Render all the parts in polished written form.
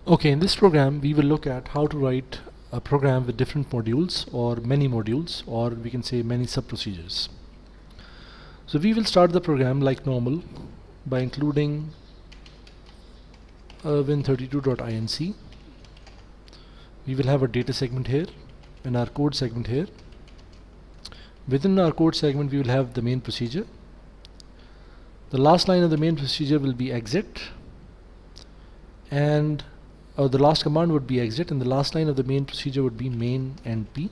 Okay, in this program we will look at how to write a program with different modules or many modules, or we can say many sub-procedures. So we will start the program like normal by including win32.inc. We will have a data segment here and our code segment here. Within our code segment we will have the main procedure. The last line of the main procedure will be exit, and the last command would be exit, and the last line of the main procedure would be main NP.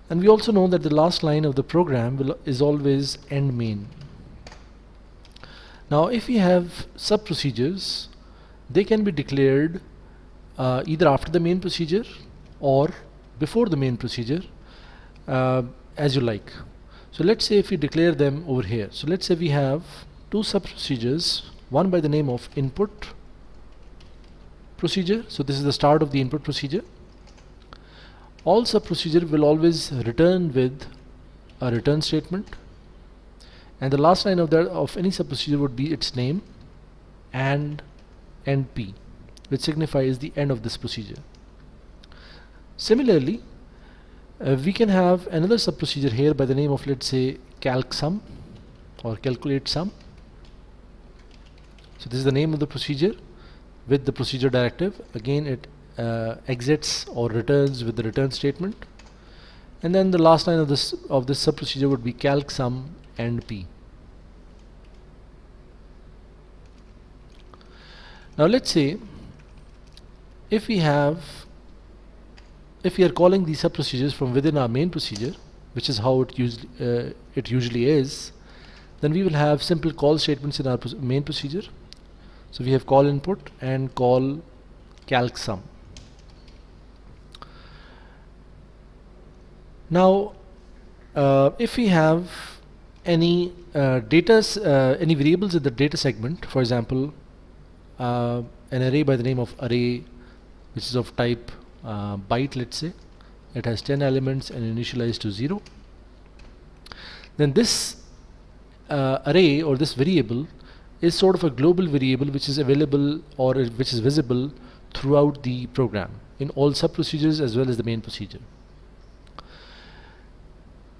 And we also know that the last line of the program is always end main. Now if we have sub procedures, they can be declared either after the main procedure or before the main procedure, as you like. So let's say if we declare them over here. So let's say we have two sub procedures, one by the name of input procedure. So this is the start of the input procedure. All sub procedure will always return with a return statement, and the last line of any sub procedure would be its name and NP, which signifies the end of this procedure. Similarly, we can have another sub procedure here by the name of, let's say, calc sum or calculate sum. So this is the name of the procedure with the procedure directive. Again, it exits or returns with the return statement, and then the last line of this sub procedure would be calc sum NP. Now let's say if we are calling these sub procedures from within our main procedure, which is how it usually is, then we will have simple call statements in our main procedure. So we have call input and call calc sum. Now if we have any any variables in the data segment, for example an array by the name of array, which is of type byte, let's say it has 10 elements and initialized to 0, then this array or this variable is sort of a global variable which is available or which is visible throughout the program in all sub procedures as well as the main procedure.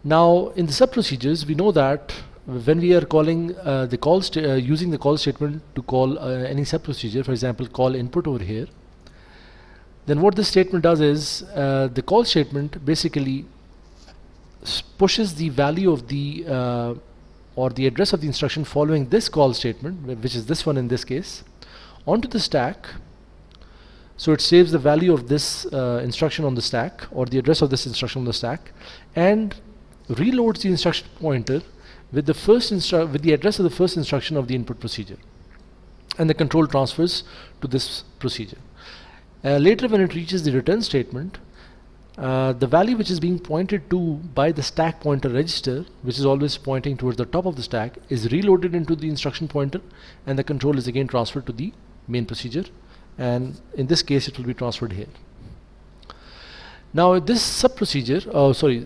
Now in the sub procedures, we know that when we are calling using the call statement to call any sub procedure, for example call input over here, then what this statement does is the call statement basically pushes the value of the or the address of the instruction following this call statement, which is this one in this case, onto the stack. So it saves the value of this instruction on the stack, or the address of this instruction on the stack, and reloads the instruction pointer with the address of the first instruction of the input procedure, and the control transfers to this procedure. Later, when it reaches the return statement, the value which is being pointed to by the stack pointer register, which is always pointing towards the top of the stack, is reloaded into the instruction pointer, and the control is again transferred to the main procedure, and in this case it will be transferred here. Now this sub procedure,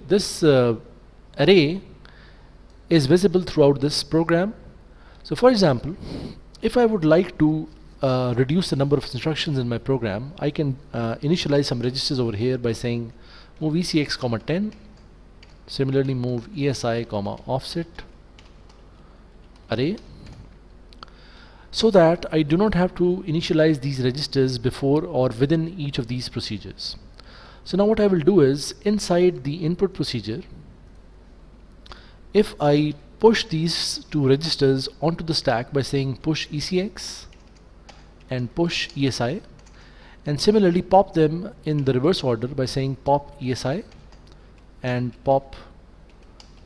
this array is visible throughout this program. So for example, if I would like to reduce the number of instructions in my program, I can initialize some registers over here by saying move ECX, 10, similarly move ESI, offset array, so that I do not have to initialize these registers before or within each of these procedures. So now what I will do is, inside the input procedure, if I push these two registers onto the stack by saying push ECX and push ESI, and similarly pop them in the reverse order by saying pop ESI and pop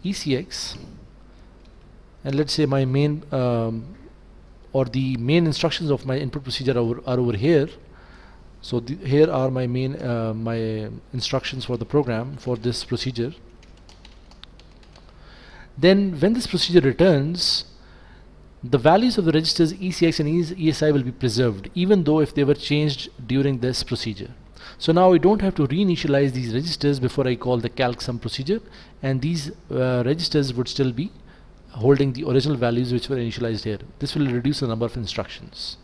ECX, and let's say my main or the main instructions of my input procedure are over here. So here are my main my instructions for the program for this procedure. Then when this procedure returns, the values of the registers ECX and ESI will be preserved, even though if they were changed during this procedure. So now I don't have to reinitialize these registers before I call the calc sum procedure, and these registers would still be holding the original values which were initialized here. This will reduce the number of instructions.